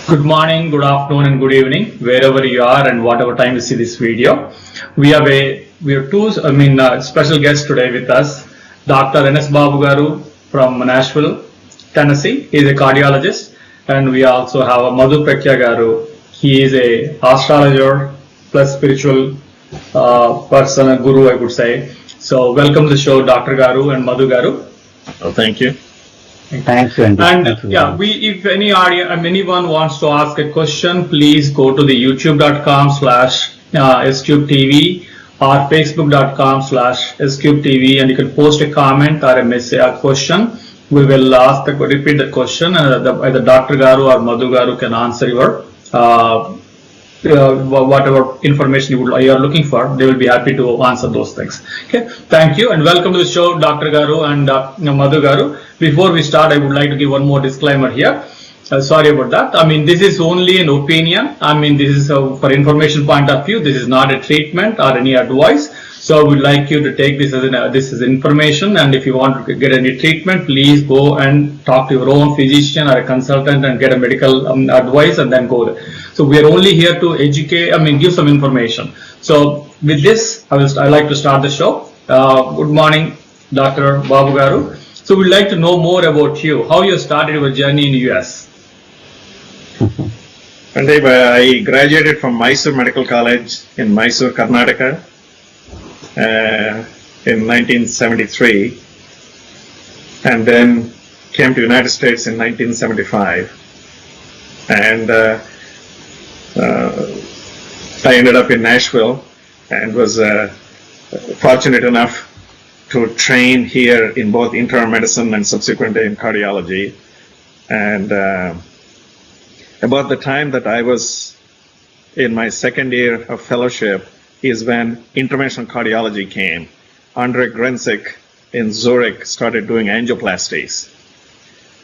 Good morning, good afternoon, and good evening, wherever you are and whatever time you see this video. We have two special guests today with us. Dr. N.S.Babu garu from Nashville, Tennessee. He is a cardiologist, and we also have a Madhu Prakhya garu. He is a astrologer plus spiritual person, a guru, I would say. So, welcome to the show, Dr. Garu and Madhu garu. Oh, thank you. Thank you, Andy. And if anyone wants to ask a question, please go to the youtube.com/SCubeTV or facebook.com/SCubeTV, and you can post a comment or a question. We will repeat the question, and either Dr. Garu or Madhu Garu can answer your whatever information you are looking for. They will be happy to answer those things. Okay, thank you and welcome to the show, Dr. Garu and Madhu Garu. Before we start, I would like to give one more disclaimer here. Sorry about that. This is only an opinion. This is for information point of view. This is not a treatment or any advice. So I would like you to take this as information, and if you want to get any treatment, please go and talk to your own physician or a consultant and get a medical advice and then go there. So we are only here to educate, give some information. So with this, I like to start the show. Good morning, Dr. Babu garu. So we'd like to know more about you, how you started your journey in the US. I graduated from Mysore Medical College in Mysore, Karnataka in 1973, and then came to United States in 1975, and I ended up in Nashville and was fortunate enough to train here in both internal medicine and subsequently in cardiology. And about the time that I was in my second year of fellowship is when interventional cardiology came. Andre Grenzik in Zurich started doing angioplasties.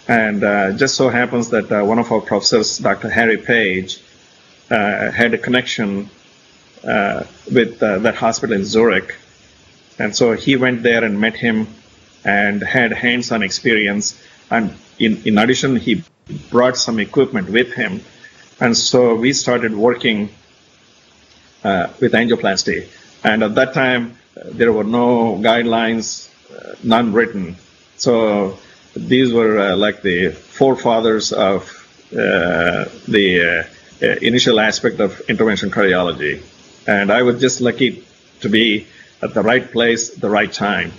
And just so happens that one of our professors, Dr. Harry Page, had a connection with that hospital in Zurich. And so he went there and met him and had hands-on experience. And in addition, he brought some equipment with him. And so we started working with angioplasty. And at that time, there were no guidelines, none written. So these were like the forefathers of the initial aspect of intervention cardiology. And I was just lucky to be at the right place, the right time.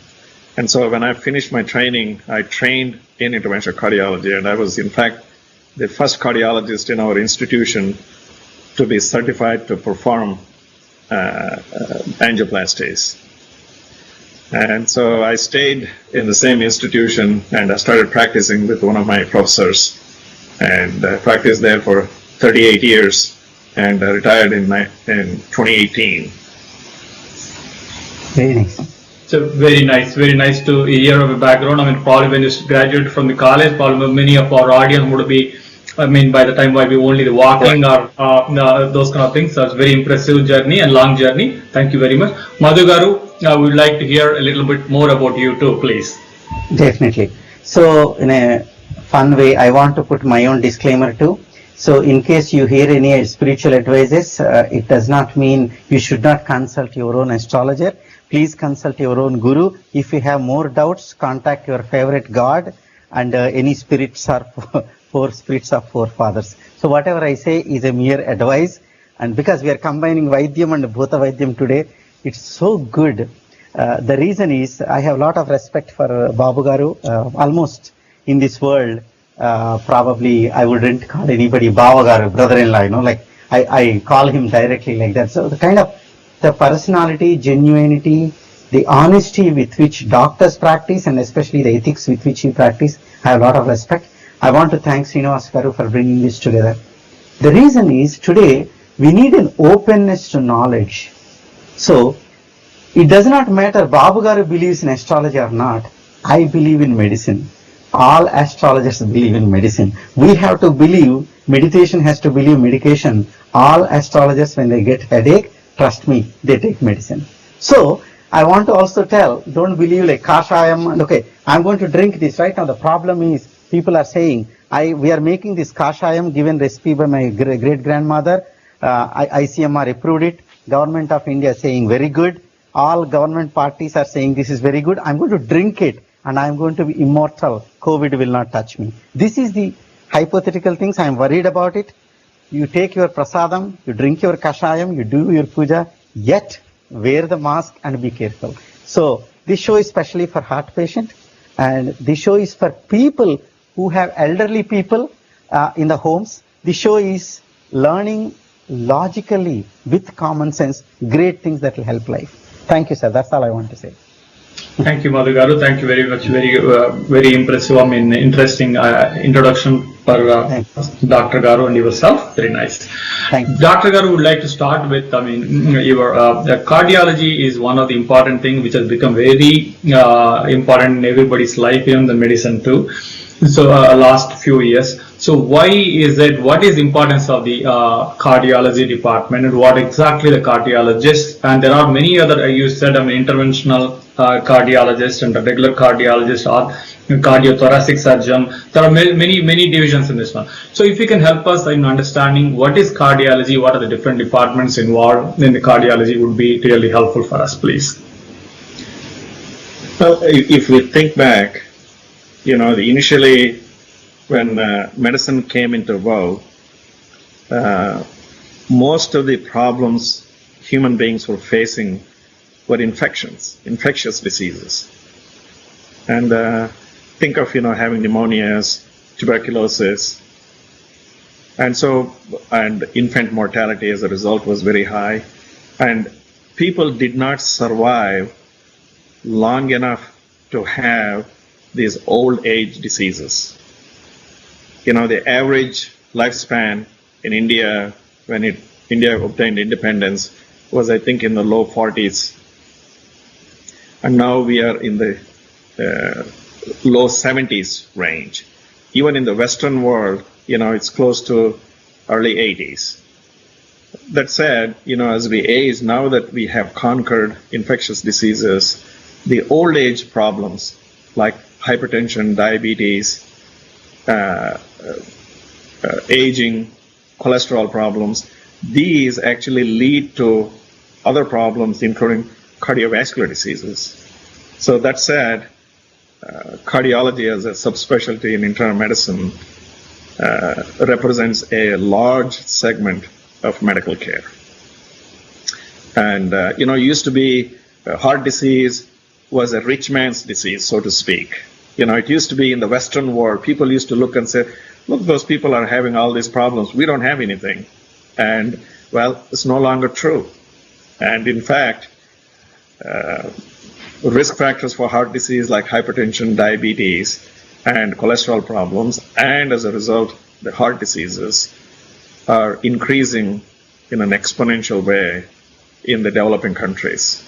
And so when I finished my training, I trained in interventional cardiology, and I was in fact the first cardiologist in our institution to be certified to perform angioplasties. And so I stayed in the same institution, and I started practicing with one of my professors, and I practiced there for 38 years, and I retired in 2018. Very nice. So very nice to hear of a background. Probably when you graduate from the college, probably many of our audience would be, by the time might be only the walking or those kind of things. So it's very impressive journey and long journey. Thank you very much. Madhu garu, we would like to hear a little bit more about you too, please. Definitely. So in a fun way, I want to put my own disclaimer too. So in case you hear any spiritual advices, it does not mean you should not consult your own astrologer. Please consult your own guru. If you have more doubts, contact your favorite god and any spirits or four spirits of forefathers. So whatever I say is a mere advice, and because we are combining Vaidyam and Bhuta Vaidyam today, it's so good. The reason is I have a lot of respect for Babu Garu. Almost in this world, probably I wouldn't call anybody Babu Garu, brother-in-law, I call him directly like that. So the kind of the personality, genuinity, the honesty with which doctors practice, and especially the ethics with which he practice, I have a lot of respect. I want to thank N.S. Garu for bringing this together. The reason is today we need an openness to knowledge. So it does not matter Babu Garu believes in astrology or not. I believe in medicine. All astrologers believe in medicine. We have to believe, meditation has to believe medication. All astrologers, when they get headache, trust me, they take medicine. So I want to also tell, don't believe like kashayam and okay, I'm going to drink this. Right now the problem is people are saying, we are making this kashayam given recipe by my great grandmother. ICMR approved it. Government of India is saying very good. All government parties are saying this is very good. I'm going to drink it and I'm going to be immortal. COVID will not touch me. This is the hypothetical things. I'm worried about it. You take your prasadam, you drink your kashayam, you do your puja, yet wear the mask and be careful. So this show is specially for heart patient, and this show is for people who have elderly people in the homes. The show is learning logically with common sense, great things that will help life. Thank you, sir. That's all I want to say. Thank you, Madhu Garu. Thank you very much. Very impressive. I mean, interesting introduction for Dr. Garu and yourself. Very nice. Thank you. Dr. Garu would like to start with, I mean, your cardiology is one of the important things which has become very important in everybody's life, even the medicine too. So last few years. So why is it, what is the importance of the cardiology department, and what exactly the cardiologist, and there are many other, you said, I mean, interventional cardiologist and a regular cardiologist or cardiothoracic surgeon. There are many divisions in this one. So if you can help us in understanding what is cardiology, what are the different departments involved in the cardiology, would be really helpful for us, please. Well, if we think back, initially when medicine came into vogue, most of the problems human beings were facing were infectious diseases. And think of, having pneumonias, tuberculosis, and infant mortality as a result was very high. And people did not survive long enough to have these old age diseases. The average lifespan in India when India obtained independence was, I think, in the low 40s. And now we are in the low 70s range. Even in the Western world, it's close to early 80s. That said, as we age, now that we have conquered infectious diseases, the old age problems like hypertension, diabetes, aging, cholesterol problems, these actually lead to other problems, including cardiovascular diseases. So that said, cardiology as a subspecialty in internal medicine represents a large segment of medical care. And, used to be heart disease was a rich man's disease, so to speak. It used to be in the Western world, people used to look and say, look, those people are having all these problems. We don't have anything. And, well, it's no longer true. And in fact, risk factors for heart disease like hypertension, diabetes, and cholesterol problems, and as a result, the heart diseases are increasing in an exponential way in the developing countries.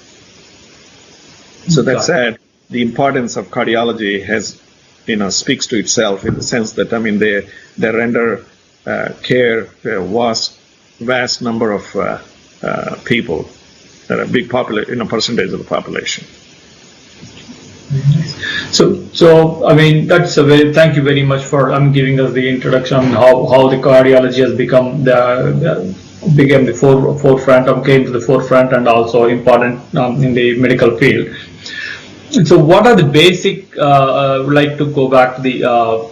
So that said, the importance of cardiology has, speaks to itself in the sense that, they render care to a vast number of people, a big percentage of the population. So that's a very, thank you very much for giving us the introduction on how the cardiology has become the forefront, came to the forefront and also important in the medical field. So what are the basic, I would like to go back to the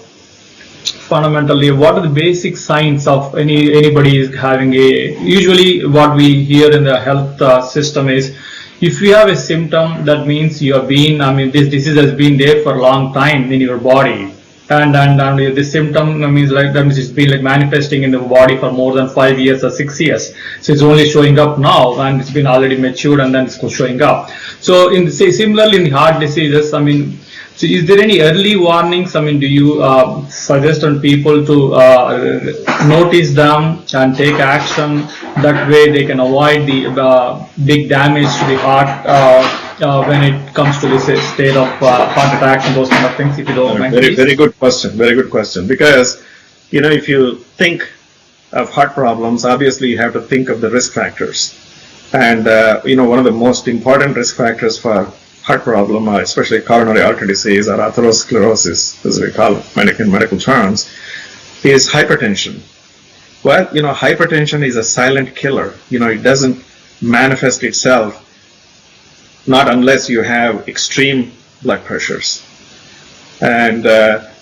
fundamentally, what are the basic signs of anybody is having usually what we hear in the health system is, if you have a symptom, that means you have been, this disease has been there for a long time in your body. And the symptom means it's been manifesting in the body for more than 5 years or 6 years. So it's only showing up now, and it's been already matured, and then it's showing up. So similarly in the heart diseases, so is there any early warnings? Do you suggest on people to notice them and take action? That way they can avoid the big damage to the heart when it comes to this state of heart attacks and those kind of things, if you don't mind. Very good question. Because, if you think of heart problems, obviously you have to think of the risk factors. And, one of the most important risk factors for heart problem, especially coronary artery disease or atherosclerosis, as we call it in medical terms, is hypertension. Well, hypertension is a silent killer. It doesn't manifest itself not unless you have extreme blood pressures. And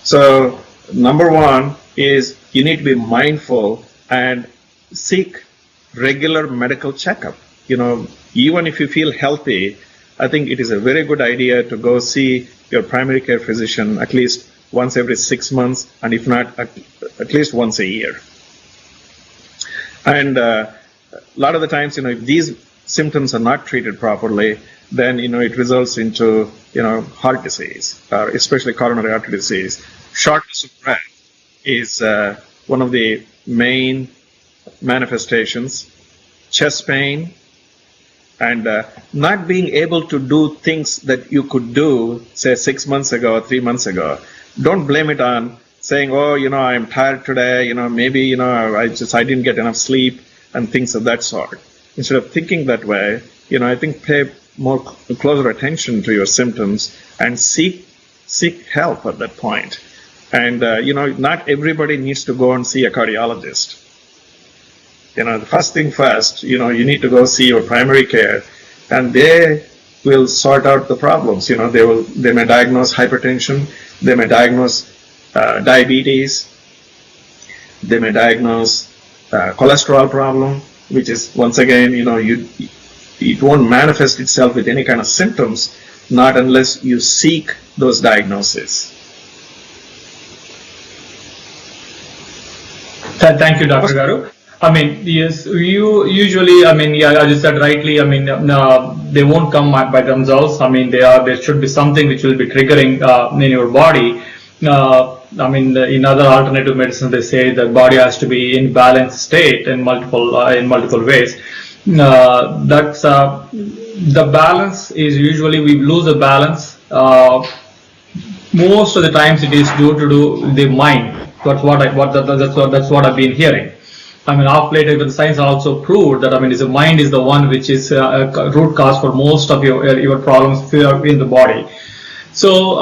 so number one is you need to be mindful and seek regular medical checkup. Even if you feel healthy, I think it is a very good idea to go see your primary care physician at least once every 6 months, and if not, at least once a year. And a lot of the times, if these symptoms are not treated properly, then it results into heart disease, especially coronary artery disease. Shortness of breath is one of the main manifestations. Chest pain, and not being able to do things that you could do, say 6 months ago or 3 months ago. Don't blame it on saying, oh, I'm tired today, maybe, I didn't get enough sleep and things of that sort. Instead of thinking that way, I think pay closer attention to your symptoms and seek help at that point. And, not everybody needs to go and see a cardiologist. The first thing first, you need to go see your primary care, and they will sort out the problems. They may diagnose hypertension, they may diagnose diabetes, they may diagnose cholesterol problem, which is, once again, it won't manifest itself with any kind of symptoms, not unless you seek those diagnoses. Thank you, Dr. Garu. Yes, you usually, as you said rightly, they won't come by themselves. There should be something which will be triggering in your body. In other alternative medicine, they say the body has to be in balanced state in multiple ways. That's the balance is usually we lose the balance. Most of the times it is due to the mind. That's what I've been hearing. Off late, even science also proved that the mind is the one which is a root cause for most of your problems in the body. So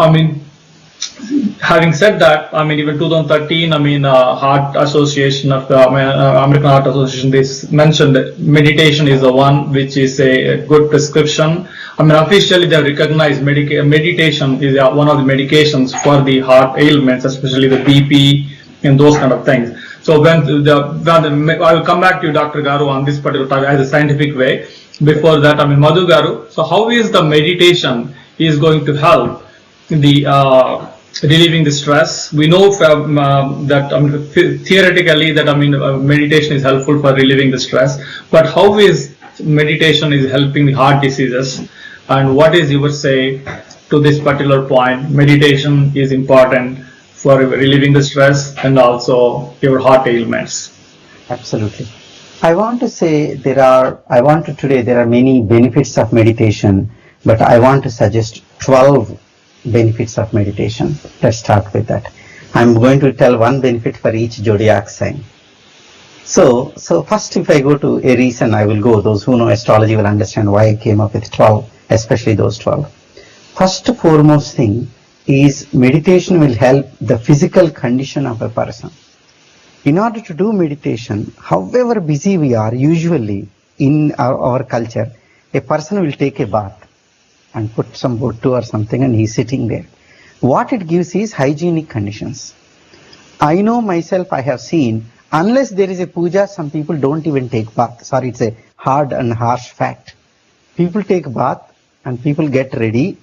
having said that, even 2013, Heart Association of American Heart Association, they mentioned that meditation is the one which is a good prescription. Officially they have recognized meditation is one of the medications for the heart ailments, especially the BP and those kind of things. So I will come back to you, Dr. Garu, on this particular topic as a scientific way. Before that, Madhu Garu, so how is the meditation is going to help the relieving the stress? We know that theoretically that meditation is helpful for relieving the stress, but how is meditation is helping the heart diseases, and what is your say to this particular point? Meditation is important for relieving the stress and also your heart ailments. Absolutely. I want to say there are many benefits of meditation, but I want to suggest 12 benefits of meditation. Let's start with that. I'm going to tell one benefit for each zodiac sign. So first, if I go to a reason, I will go. Those who know astrology will understand why I came up with 12, especially those 12. First foremost thing is meditation will help the physical condition of a person. In order to do meditation, however busy we are, usually in our culture, a person will take a bath and put some bottu or something and he's sitting there. What it gives is hygienic conditions. I know myself, I have seen, unless there is a puja, some people don't even take bath. Sorry, it's a hard and harsh fact. People take bath and people get ready.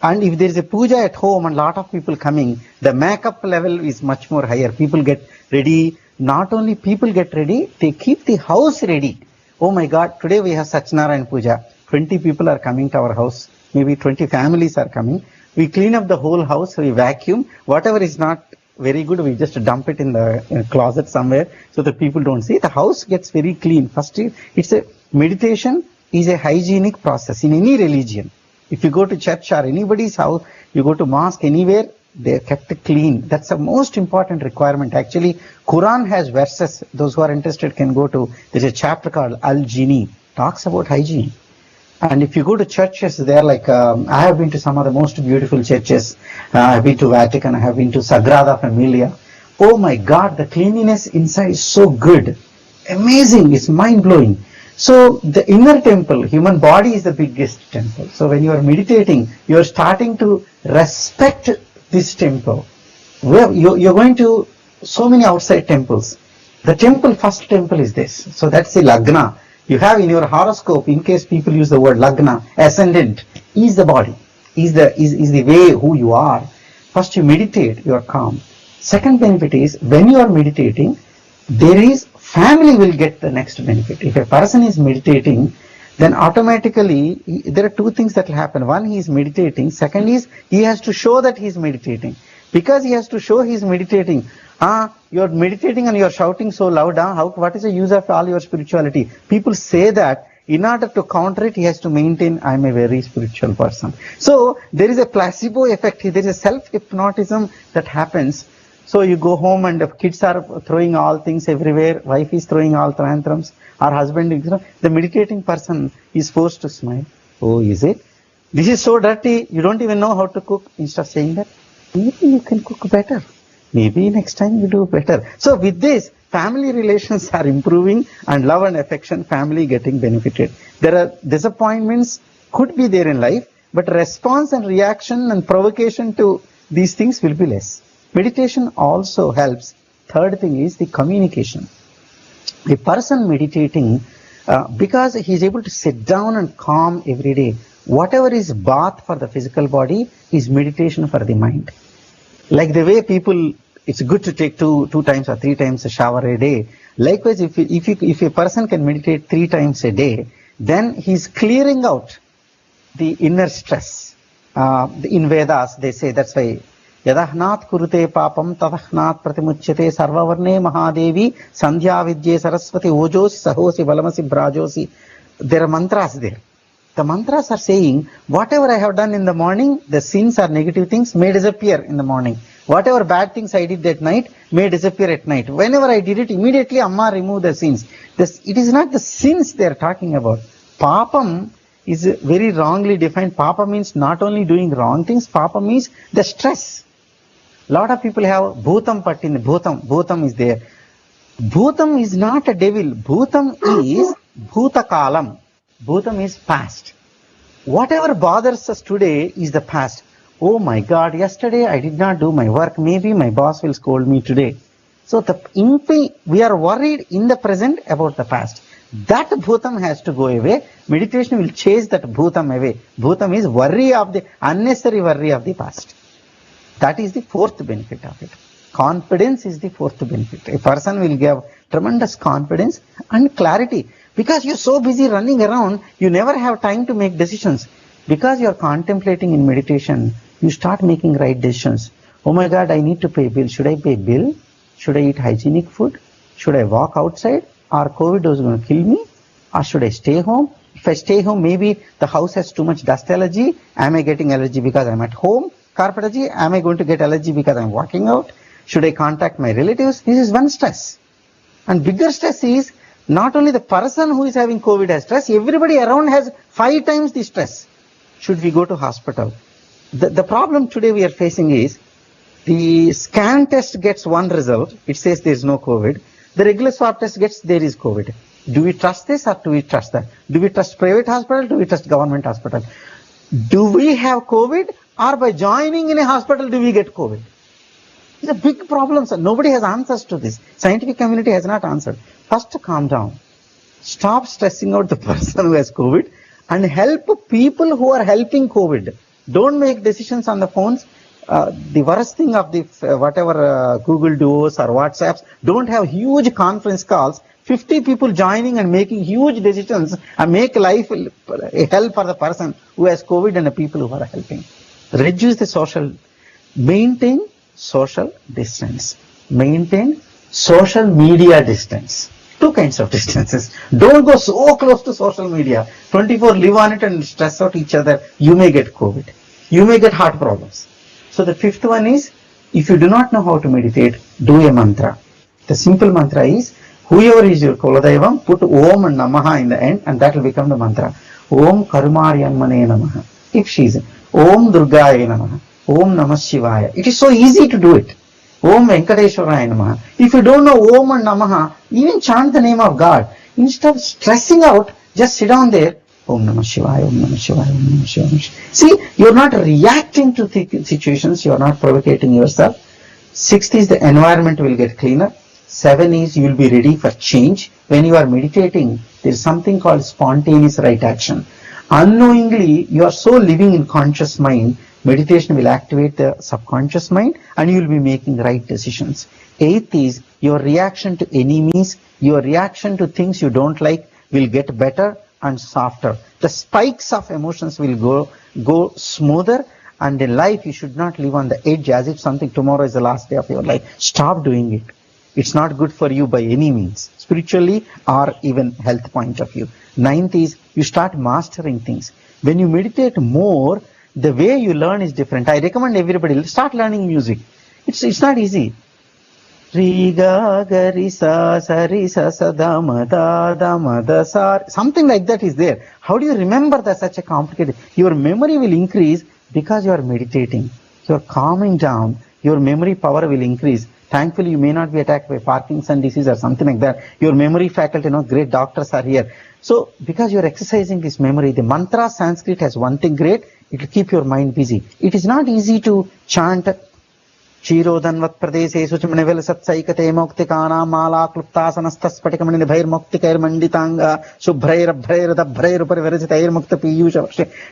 And if there is a puja at home and a lot of people coming, the makeup level is much more higher. People get ready. Not only people get ready, they keep the house ready. Oh my God, today we have Satyanarayana Puja. 20 people are coming to our house. Maybe 20 families are coming. We clean up the whole house. We vacuum. Whatever is not very good, we just dump it in a closet somewhere so that people don't see. The house gets very clean. First, meditation is a hygienic process in any religion. If you go to church or anybody's house, you go to mosque, anywhere, they are kept clean. That's the most important requirement. Actually, Quran has verses. Those who are interested can go to, there's a chapter called Al-Jini, talks about hygiene. And if you go to churches, they're like, I have been to some of the most beautiful churches. I've been to Vatican, I have been to Sagrada Familia. Oh my God, the cleanliness inside is so good. Amazing, it's mind-blowing. So the inner temple, human body is the biggest temple. So when you are meditating, you are starting to respect this temple. You're going to so many outside temples. The temple, first temple is this. So that's the Lagna. You have in your horoscope, in case people use the word Lagna, ascendant, is the body, is the way who you are. First you meditate, you are calm. Second benefit is, when you are meditating, family will get the next benefit. If a person is meditating, then automatically, there are two things that will happen. One, he is meditating. Second is, he has to show that he is meditating. Because he has to show he is meditating. You're meditating and you're shouting so loud. What is the use of all your spirituality? People say that in order to counter it, he has to maintain, I'm a very spiritual person. So there is a placebo effect. There is a self-hypnotism that happens. So you go home and the kids are throwing all things everywhere. Wife is throwing all tantrums. Our husband, the meditating person is forced to smile. Oh, is it? This is so dirty. You don't even know how to cook. Instead of saying that, maybe you can cook better. Maybe next time you do better. So with this, family relations are improving and love and affection, family getting benefited. There are disappointments could be there in life, but response and reaction and provocation to these things will be less. Meditation also helps. Third thing is the communication. A person meditating, because he is able to sit down and calm every day, whatever is bath for the physical body is meditation for the mind. Like the way people, it's good to take two times or 3 times a shower a day. Likewise, if a person can meditate 3 times a day, then he's clearing out the inner stress. In Vedas, they say, that's why, Yadahnat kurute papam tadahnat pratimuchyate sarvavarne mahadevi sandhya vidye saraswati ojosi sahosi balamasi brajosi. There are mantras there. The mantras are saying, whatever I have done in the morning, the sins or negative things may disappear in the morning. Whatever bad things I did that night may disappear at night. Whenever I did it, immediately Amma remove the sins. It is not the sins they are talking about. Papam is very wrongly defined. Papa means not only doing wrong things, Papa means the stress. Lot of people have bhutam pattin, bhutam is there. Bhutam is not a devil. Bhutam is bhutakalam. Bhutam is past. Whatever bothers us today is the past. Oh my God, yesterday I did not do my work. Maybe my boss will scold me today. So we are worried in the present about the past. That bhutam has to go away. Meditation will chase that bhutam away. Bhutam is unnecessary worry of the past. That is the fourth benefit of it. Confidence is the fourth benefit. A person will give tremendous confidence and clarity. Because you're so busy running around, you never have time to make decisions. Because you're contemplating in meditation, you start making right decisions. Oh my God, I need to pay bill. Should I pay bill? Should I eat hygienic food? Should I walk outside? Or COVID is going to kill me? Or should I stay home? If I stay home, maybe the house has too much dust allergy. Am I getting allergy because I'm at home? Carpet allergy? Am I going to get allergy because I'm walking out? Should I contact my relatives? This is one stress. And bigger stress is not only the person who is having COVID has stress, everybody around has 5 times the stress. Should we go to hospital? The problem today we are facing is the scan test gets one result. It says there is no COVID. The regular swab test gets there is COVID. Do we trust this or do we trust that? Do we trust private hospital? Do we trust government hospital? Do we have COVID or by joining in a hospital do we get COVID? It's a big problem, sir. Nobody has answers to this. Scientific community has not answered. First, calm down. Stop stressing out the person who has COVID and help people who are helping COVID. Don't make decisions on the phones. The worst thing of the whatever Google Duos or WhatsApps, don't have huge conference calls, 50 people joining and making huge decisions and make life a hell for the person who has COVID and the people who are helping. Reduce the maintain social distance. Maintain social media distance. 2 kinds of distances. Don't go so close to social media. 24 live on it and stress out each other. You may get COVID. You may get heart problems. So the 5th one is, if you do not know how to meditate, do a mantra. The simple mantra is, whoever is your Kuladaivam, put Om and Namaha in the end and that will become the mantra. Om Karumaryammane Namaha. If she is Om Durgaya Namaha, Om Namah Shivaya. It is so easy to do it. Om Venkateshwaraya Namaha. If you don't know Om and Namaha, even chant the name of God. Instead of stressing out, just sit down there. Om Namah Shivaya, Om Namah Shivaya, Om Namah Shivaya. See, you are not reacting to situations, you are not provocating yourself. 6th is the environment will get cleaner. 7 is you will be ready for change. When you are meditating, there is something called spontaneous right action. Unknowingly, you are so living in conscious mind, meditation will activate the subconscious mind and you will be making right decisions. 8th is your reaction to enemies, your reaction to things you don't like will get better and softer. The spikes of emotions will go smoother, and in life you should not live on the edge as if something tomorrow is the last day of your life. Stop doing it. It's not good for you by any means, spiritually or even health point of view. 9th is you start mastering things. When you meditate more, the way you learn is different. I recommend everybody start learning music. It's not easy. Riga gari sa sari sa sa da ma da sa, something like that is there. How do you remember that such a complicated? Your memory will increase because you are meditating. You are calming down. Your memory power will increase. Thankfully, you may not be attacked by Parkinson's disease or something like that. Your memory faculty, great doctors are here. So, because you are exercising this memory, the mantra Sanskrit has one thing great, it will keep your mind busy. It is not easy to chant Chirodanvat Pradeshe Suchimanivel Satsaikate Moktikana Mala Kluptasanastas Patikamani Bhair Moktikair Manditanga Subhrair Bhair the Bhair Pariversitair Mukta Piyusha.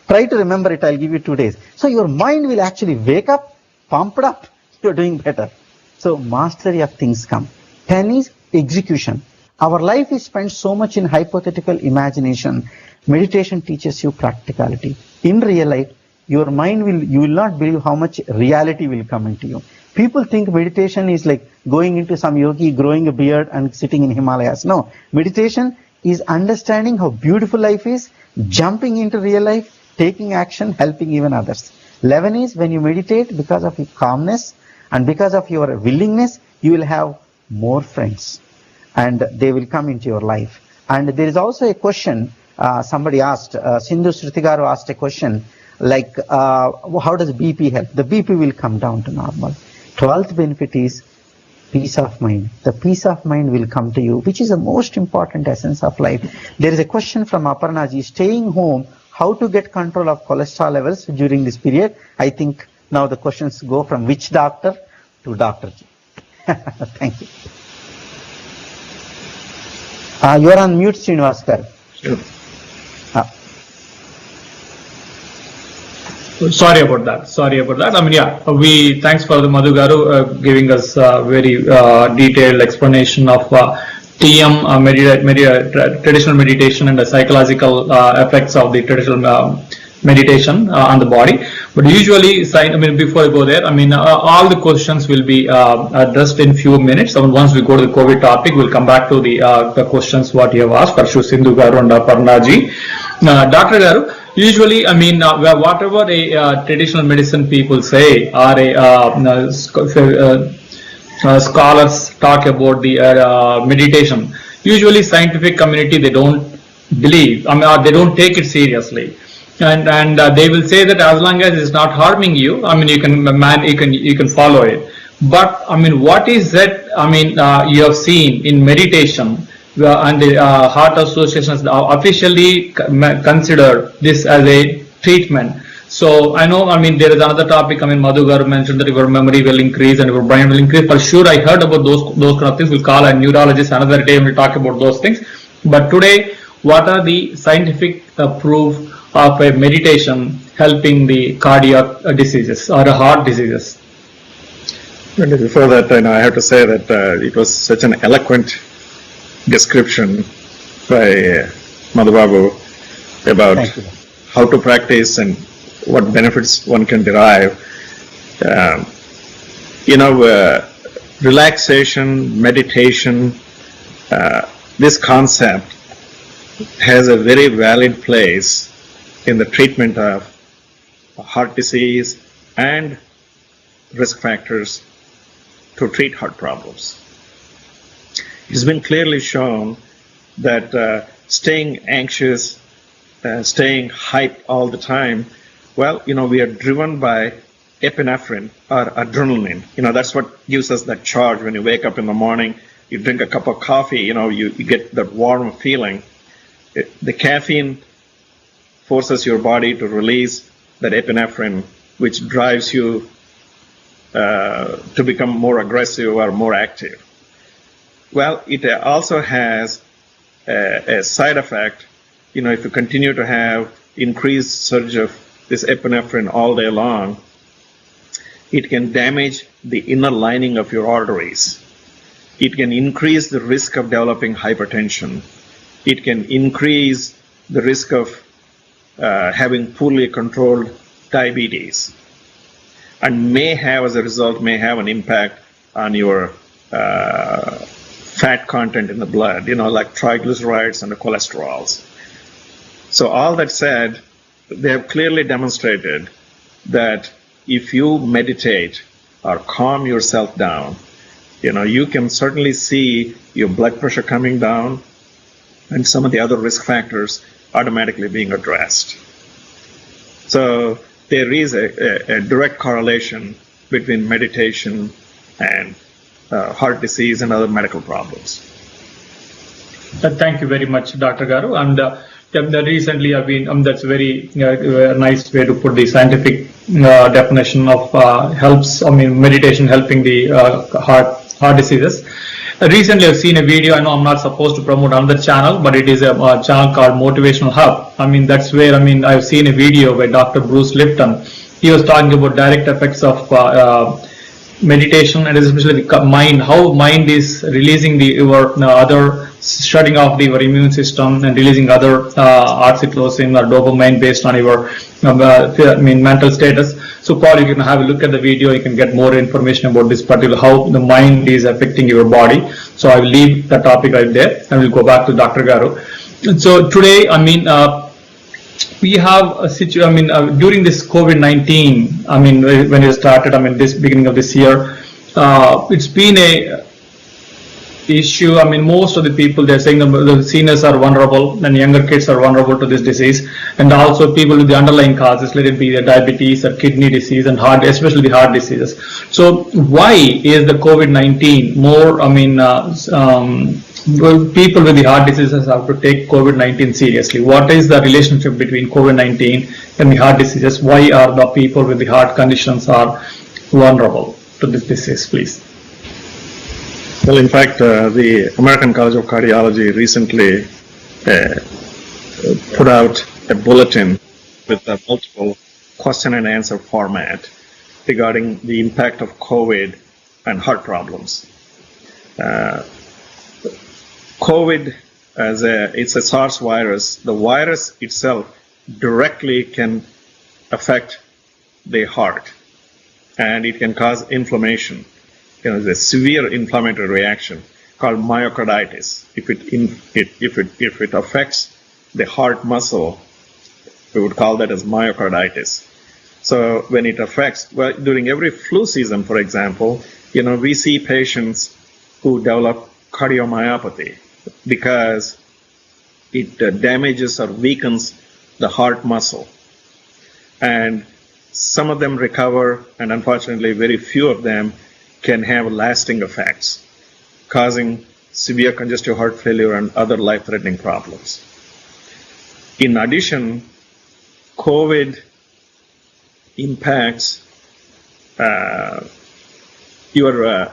Try to remember it, I'll give you 2 days. So your mind will actually wake up, pumped up, you're doing better. So mastery of things come. 10 is execution. Our life is spent so much in hypothetical imagination. Meditation teaches you practicality. In real life, your mind you will not believe how much reality will come into you. People think meditation is like going into some yogi, growing a beard and sitting in Himalayas. No, meditation is understanding how beautiful life is, jumping into real life, taking action, helping even others. 11 is when you meditate, because of your calmness and because of your willingness, you will have more friends and they will come into your life. And there is also a question somebody asked, Sindhu Srutigaru asked a question like, how does BP help? The BP will come down to normal. 12th benefit is peace of mind. The peace of mind will come to you, which is the most important essence of life. There is a question from Aparnaji, staying home, how to get control of cholesterol levels during this period. I think now the questions go from which doctor to Dr. G. Thank you. You are on mute, Srinivaskar. Sure. Sorry about that. I mean, yeah, thanks for the Madhu Garu giving us very detailed explanation of TM, traditional meditation, and the psychological effects of the traditional meditation on the body. But usually, before I go there, all the questions will be addressed in few minutes. Once we go to the COVID topic, we'll come back to the questions what you have asked for Sindhu Garu and Aparnaji. Dr. Garu, usually, whatever a traditional medicine people say, or scholars talk about the meditation, usually scientific community, they don't believe, or they don't take it seriously. And they will say that as long as it's not harming you, you can follow it. But what is that? You have seen in meditation, and the Heart Association officially consider this as a treatment. So I know, there is another topic. Madhu Garu mentioned that your memory will increase and your brain will increase. For sure, I heard about those kind of things. We'll call a neurologist another day and we'll talk about those things. But today, what are the scientific proof of a meditation helping the cardiac diseases or heart diseases? Before that, I have to say that it was such an eloquent description by Madhu Babu about how to practice and what benefits one can derive. Relaxation, meditation, this concept has a very valid place in the treatment of heart disease and risk factors to treat heart problems. It's been clearly shown that staying anxious staying hyped all the time, well, we are driven by epinephrine or adrenaline. That's what gives us that charge when you wake up in the morning, you drink a cup of coffee, you get that warm feeling. The caffeine forces your body to release that epinephrine, which drives you to become more aggressive or more active. Well, it also has a side effect. If you continue to have increased surge of this epinephrine all day long, it can damage the inner lining of your arteries. It can increase the risk of developing hypertension. It can increase the risk of having poorly controlled diabetes, and as a result, may have an impact on your fat content in the blood, like triglycerides and the cholesterols. So all that said, they have clearly demonstrated that if you meditate or calm yourself down, you can certainly see your blood pressure coming down and some of the other risk factors automatically being addressed. So there is a direct correlation between meditation and heart disease and other medical problems. Thank you very much, Dr. Garu. And recently I've been, that's very nice way to put the scientific definition of meditation helping the heart diseases. Recently I've seen a video. I know I'm not supposed to promote another channel, but it is a channel called Motivational Hub. That's where I've seen a video by Dr. Bruce Lipton. He was talking about direct effects of meditation, and especially the mind, how mind is releasing shutting off your immune system and releasing other oxytocin or dopamine based on your mental status. So Paul, you can have a look at the video, you can get more information about this particular, how the mind is affecting your body. So I will leave the topic right there and we'll go back to Dr. Garu. So today, we have a situation, during this COVID-19, when it started, this beginning of this year, it's been a issue. Most of the people, they're saying the seniors are vulnerable and younger kids are vulnerable to this disease, and also people with the underlying causes, let it be the diabetes or kidney disease and heart, especially the heart diseases. So why is the COVID-19 more, people with the heart diseases have to take COVID-19 seriously? What is the relationship between COVID-19 and the heart diseases? Why are the people with the heart conditions are vulnerable to this disease, please? Well, in fact, the American College of Cardiology recently put out a bulletin with a multiple question and answer format regarding the impact of COVID and heart problems. COVID, it's a SARS virus. The virus itself directly can affect the heart, and it can cause inflammation. The severe inflammatory reaction called myocarditis. If it affects the heart muscle, we would call that as myocarditis. So when it affects, during every flu season, for example, we see patients who develop cardiomyopathy because it damages or weakens the heart muscle. And some of them recover, and unfortunately very few of them can have lasting effects, causing severe congestive heart failure and other life-threatening problems. In addition, COVID impacts your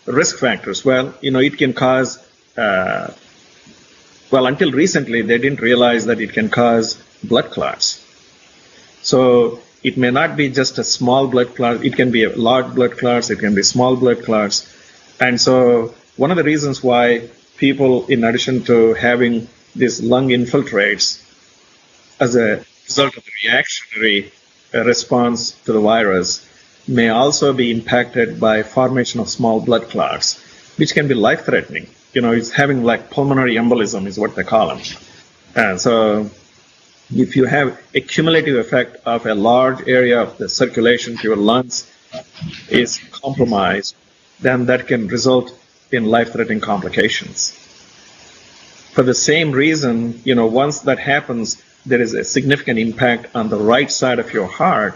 risk factors. It can cause, until recently, they didn't realize that it can cause blood clots. So it may not be just a small blood clot, it can be a large blood clots, it can be small blood clots. And so one of the reasons why people, in addition to having these lung infiltrates as a result of the reactionary response to the virus, may also be impacted by formation of small blood clots, which can be life-threatening. It's having like pulmonary embolism is what they call them. And so if you have a cumulative effect of a large area of the circulation to your lungs is compromised, then that can result in life-threatening complications. For the same reason, once that happens, there is a significant impact on the right side of your heart,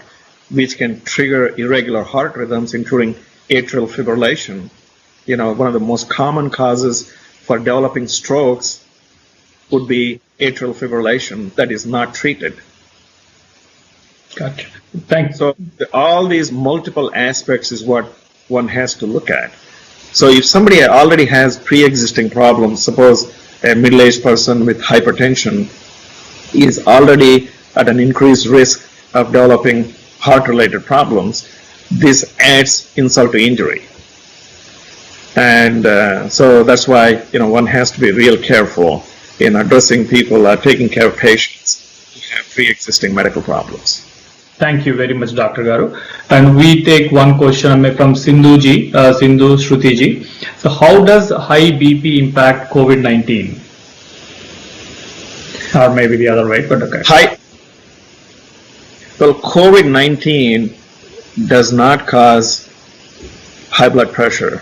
which can trigger irregular heart rhythms, including atrial fibrillation. You know, one of the most common causes for developing strokes would be atrial fibrillation that is not treated. Gotcha. Thanks. So all these multiple aspects is what one has to look at. So if somebody already has pre-existing problems, suppose a middle-aged person with hypertension is already at an increased risk of developing heart-related problems, this adds insult to injury. And so that's why, you know, one has to be real careful in addressing people, taking care of patients who have pre-existing medical problems. Thank you very much, Dr. Garu. And we take one question from Sindhu Shruti ji. So how does high BP impact COVID-19? Or maybe the other way, but okay. Well, COVID-19 does not cause high blood pressure,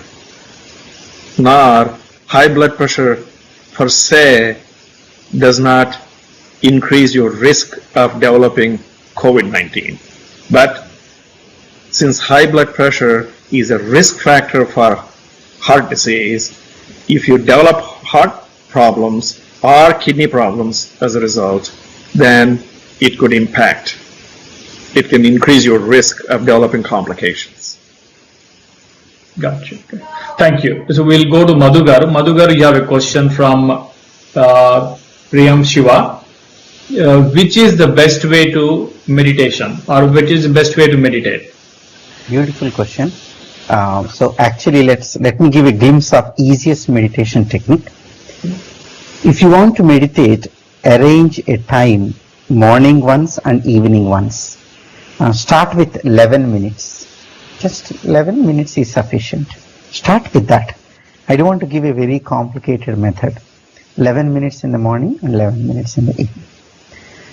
nor high blood pressure per se does not increase your risk of developing COVID-19. But since high blood pressure is a risk factor for heart disease, if you develop heart problems or kidney problems as a result, then it could impact. It can increase your risk of developing complications. Gotcha. Okay. Thank you. So we'll go to Madhu Garu. Madhu Garu, you have a question from Priyam Shiva. Which is the best way to meditation, or which is the best way to meditate? Beautiful question. So actually, let me give a glimpse of easiest meditation technique. If you want to meditate, arrange a time, morning once and evening once. Start with 11 minutes. Just 11 minutes is sufficient. Start with that. I don't want to give a very complicated method. 11 minutes in the morning and 11 minutes in the evening.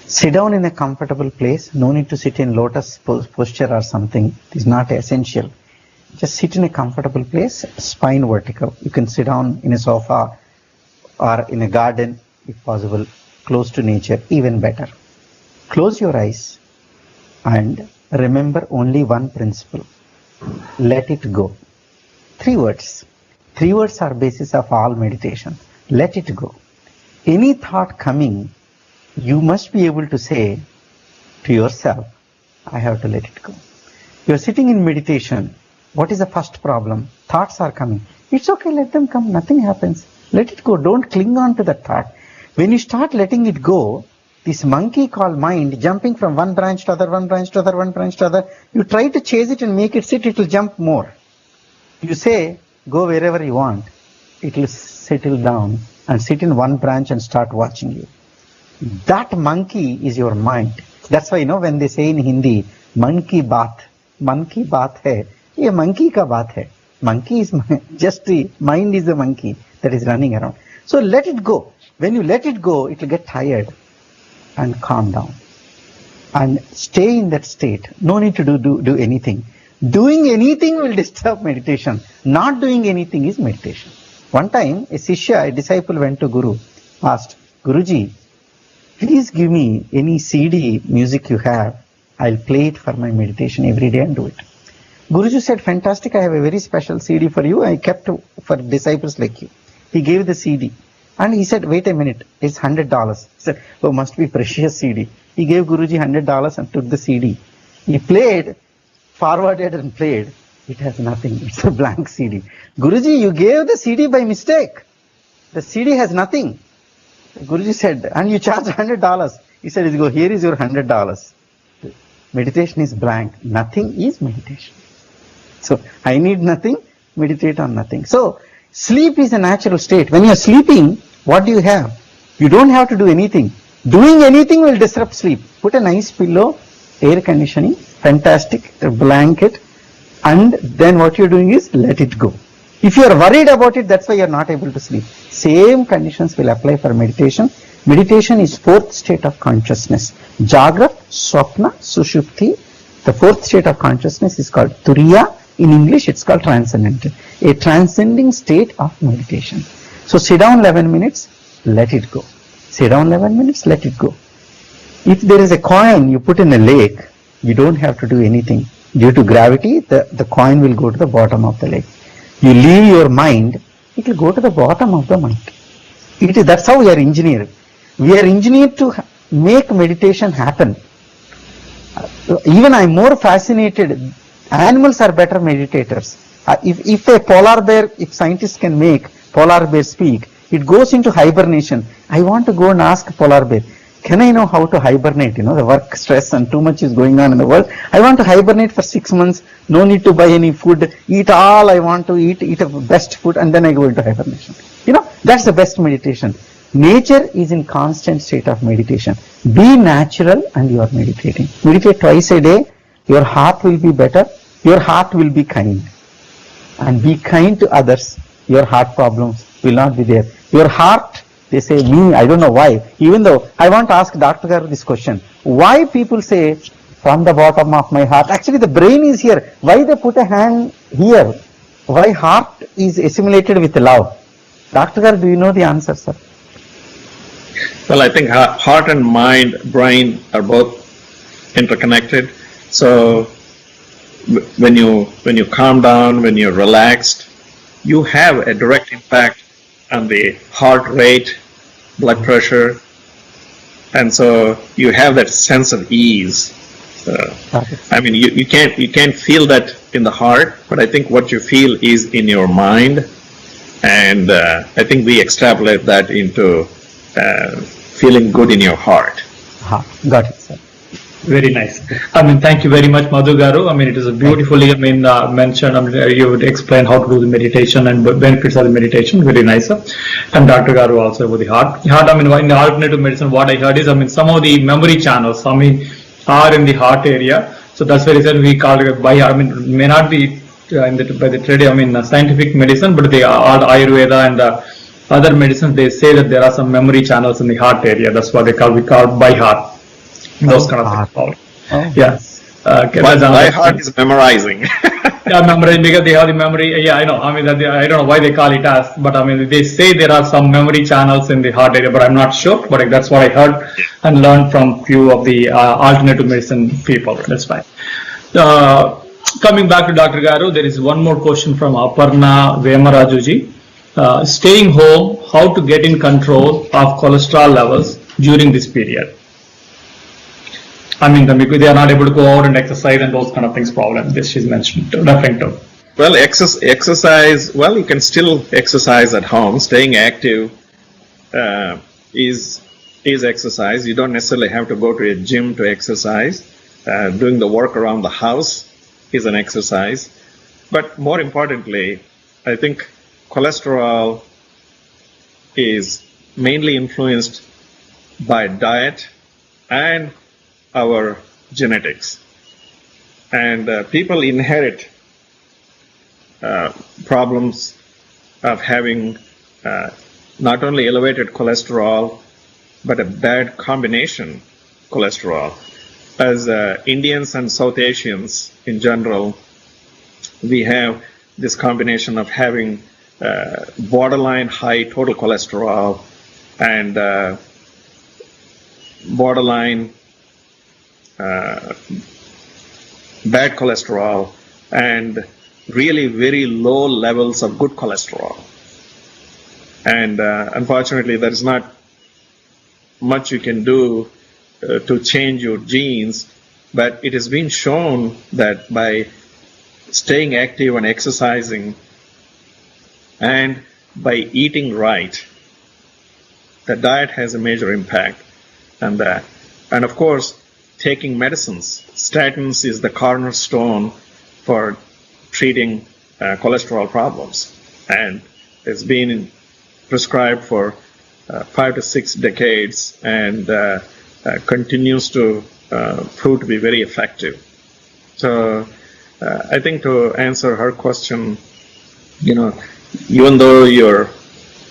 Sit down in a comfortable place. No need to sit in lotus posture or something. It is not essential. Just sit in a comfortable place, spine vertical. You can sit down in a sofa or in a garden, if possible, close to nature, even better. Close your eyes and remember only one principle. Let it go. 3 words. 3 words are basis of all meditation. Let it go. Any thought coming, you must be able to say to yourself, I have to let it go. You are sitting in meditation. What is the first problem? Thoughts are coming. It's okay, let them come. Nothing happens. Let it go. Don't cling on to that thought. When you start letting it go, this monkey called mind jumping from one branch to other, one branch to other, one branch to other, you try to chase it and make it sit, it will jump more. You say, go wherever you want. It will settle down and sit in one branch and start watching you. That monkey is your mind. That's why, when they say in Hindi, monkey bath hai, ye monkey ka baat hai. Monkey is just the mind is the monkey that is running around. So let it go. When you let it go, it will get tired and calm down. And stay in that state. No need to do anything. Doing anything will disturb meditation. Not doing anything is meditation. One time, a disciple went to Guru, asked, Guruji, please give me any CD music you have. I'll play it for my meditation every day and do it. Guruji said, fantastic, I have a very special CD for you. I kept for disciples like you. He gave the CD. And he said, wait a minute, it's $100. He said, oh, must be precious CD. He gave Guruji $100 and took the CD. He played, forwarded and played. It has nothing. It's a blank CD. Guruji, you gave the CD by mistake. The CD has nothing. Guruji said, and you charge $100. He said, here is your $100. Meditation is blank. Nothing is meditation. So I need nothing, meditate on nothing. So sleep is a natural state. When you are sleeping, what do you have? You don't have to do anything. Doing anything will disrupt sleep. Put a nice pillow, air conditioning, fantastic, a blanket, and then what you're doing is let it go. If you are worried about it, that's why you're not able to sleep. Same conditions will apply for meditation. Meditation is 4th state of consciousness. Jagrat, Swapna, Sushupti. The 4th state of consciousness is called Turiya. In English, it's called Transcendental. A transcending state of meditation. So sit down 11 minutes, let it go. Sit down 11 minutes, let it go. If there is a coin you put in a lake, you don't have to do anything. Due to gravity, the coin will go to the bottom of the lake. You leave your mind, it will go to the bottom of the mind. That's how we are engineered. We are engineered to make meditation happen. Even I'm more fascinated. Animals are better meditators. If a polar bear, if scientists can make polar bear speak, it goes into hibernation. I want to go and ask polar bear, can I know how to hibernate? The work stress and too much is going on in the world. I want to hibernate for 6 months. No need to buy any food. Eat all I want to eat the best food, and then I go into hibernation. That's the best meditation. Nature is in constant state of meditation. Be natural and you are meditating. Meditate twice a day. Your heart will be better. Your heart will be kind. And be kind to others. Your heart problems will not be there. Your heart, they say me, I don't know why. Even though I want to ask Dr. Garu this question. Why people say from the bottom of my heart? Actually the brain is here. Why they put a hand here? Why heart is assimilated with love? Dr. Garu, do you know the answer, sir? Well, I think heart and mind, brain are both interconnected. So when you calm down, when you're relaxed, you have a direct impact on the heart rate, blood pressure, and so you have that sense of ease. I mean, you can't feel that in the heart, but I think what you feel is in your mind, and I think we extrapolate that into feeling good in your heart. Got it, sir. Very nice. Thank you very much, Madhu Garu. It is a beautifully, mentioned. You would explain how to do the meditation and benefits of the meditation. Very nice. And Dr. Garu also about the heart. In the alternative medicine, what I heard is, some of the memory channels, are in the heart area. So that's why we call it by heart. May not be by the trade, scientific medicine, but the Ayurveda and other medicines, they say that there are some memory channels in the heart area. That's what we call by heart. Those kind of things. Yes. My heart is memorizing. Memorizing because they have the memory. Yeah, I know. I don't know why they call it as, but they say there are some memory channels in the heart area, but I'm not sure. But that's what I heard and learned from few of the alternative medicine people. That's fine. Coming back to Dr. Garu, there is one more question from Aparna Vemarajuji. Staying home, how to get in control of cholesterol levels during this period? Because they are not able to go out and exercise and those kind of things problem. This she's referring to. Well, exercise, you can still exercise at home. Staying active is exercise. You don't necessarily have to go to a gym to exercise. Doing the work around the house is an exercise. But more importantly, I think cholesterol is mainly influenced by diet and our genetics. And people inherit problems of having not only elevated cholesterol, but a bad combination cholesterol. As Indians and South Asians in general, we have this combination of having borderline high total cholesterol and borderline bad cholesterol and really very low levels of good cholesterol. And unfortunately, there is not much you can do to change your genes, but it has been shown that by staying active and exercising and by eating right, the diet has a major impact on that. And of course, taking medicines. Statins is the cornerstone for treating cholesterol problems, and it's been prescribed for 5 to 6 decades and continues to prove to be very effective. So I think to answer her question, even though you're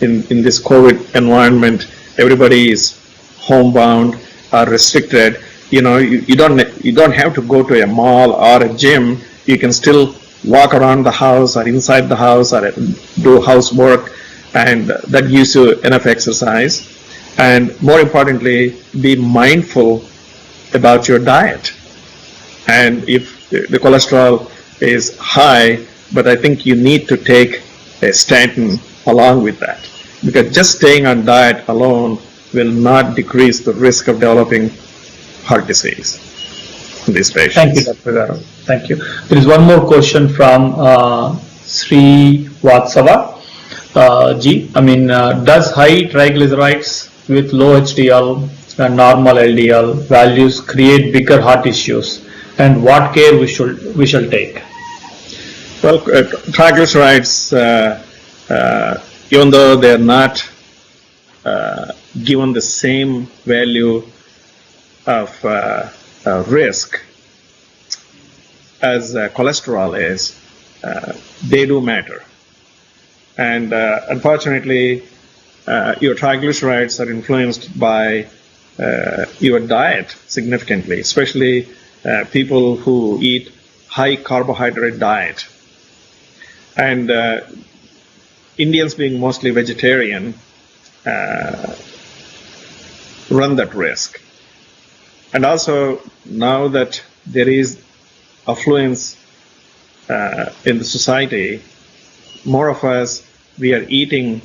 in this COVID environment, everybody is homebound or restricted. You don't have to go to a mall or a gym. You can still walk around the house or inside the house or do housework, and that gives you enough exercise. And more importantly, be mindful about your diet. And if the cholesterol is high, but I think you need to take a statin along with that, because just staying on diet alone will not decrease the risk of developing heart disease in these patients. Thank you, Dr. Garu. Thank you. There is one more question from Sri Vatsava G. Does high triglycerides with low HDL and normal LDL values create bigger heart issues, and what care we shall take? Well, triglycerides, even though they are not given the same value of risk as cholesterol is, they do matter. And unfortunately, your triglycerides are influenced by your diet significantly, especially people who eat high carbohydrate diet. And Indians, being mostly vegetarian, run that risk. And also, now that there is affluence in the society, more of us, we are eating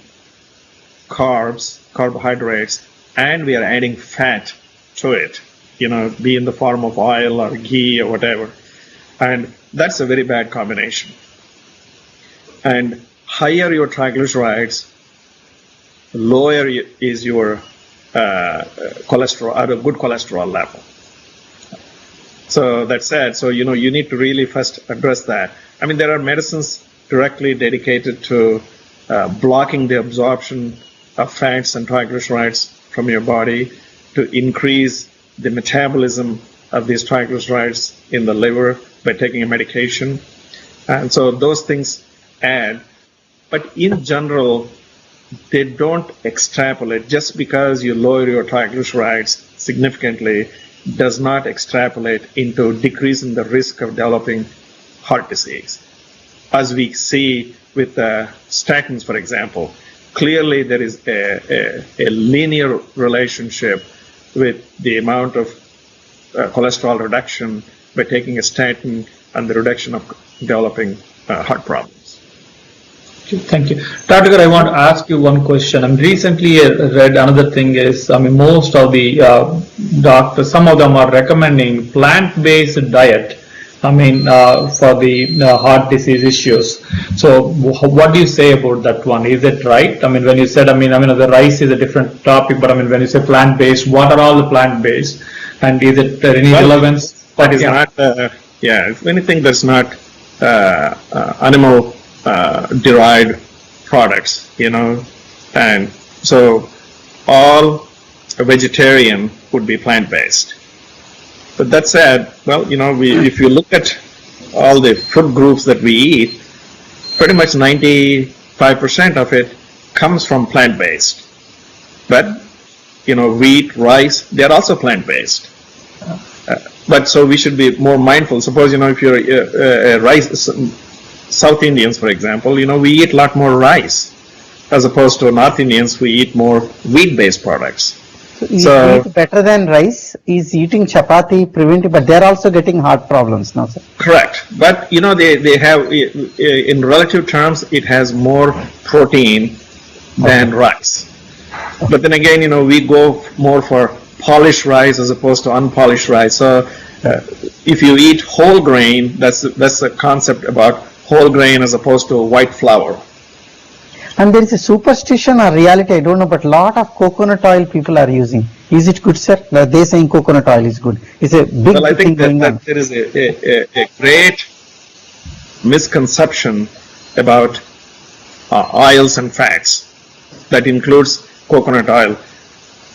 carbs, carbohydrates, and we are adding fat to it, be in the form of oil or ghee or whatever. And that's a very bad combination. And higher your triglycerides, lower is your cholesterol, or a good cholesterol level. So that's sad. So, you need to really first address that. There are medicines directly dedicated to blocking the absorption of fats and triglycerides from your body to increase the metabolism of these triglycerides in the liver by taking a medication. And so those things add. But in general, they don't extrapolate. Just because you lower your triglycerides significantly does not extrapolate into decreasing the risk of developing heart disease. As we see with statins, for example, clearly there is a linear relationship with the amount of cholesterol reduction by taking a statin and the reduction of developing heart problems. Thank you. Dr. Garu, I want to ask you one question. Recently read another thing is, most of the doctors, some of them are recommending plant-based diet, for the heart disease issues. So what do you say about that one? Is it right? When you said, the rice is a different topic, but when you say plant-based, what are all the plant-based? And is it any relevance? That is not, if anything, that's not animal derived products, and so all vegetarian would be plant-based. But that said, if you look at all the food groups that we eat, pretty much 95% of it comes from plant-based. But, wheat, rice, they are also plant-based. But so we should be more mindful. Suppose, if you're a rice, South Indians, for example, we eat a lot more rice, as opposed to North Indians, we eat more wheat-based products. So eat better than rice is eating chapati preventive, but they're also getting heart problems now, sir. Correct, but they have, in relative terms, it has more protein than rice. But then again, we go more for polished rice as opposed to unpolished rice. So if you eat whole grain, that's the concept about whole grain as opposed to white flour. And there is a superstition or reality, I don't know, but a lot of coconut oil people are using. Is it good, sir? They're saying coconut oil is good. It's a big I thing think going that on. there is a great misconception about oils and fats that includes coconut oil.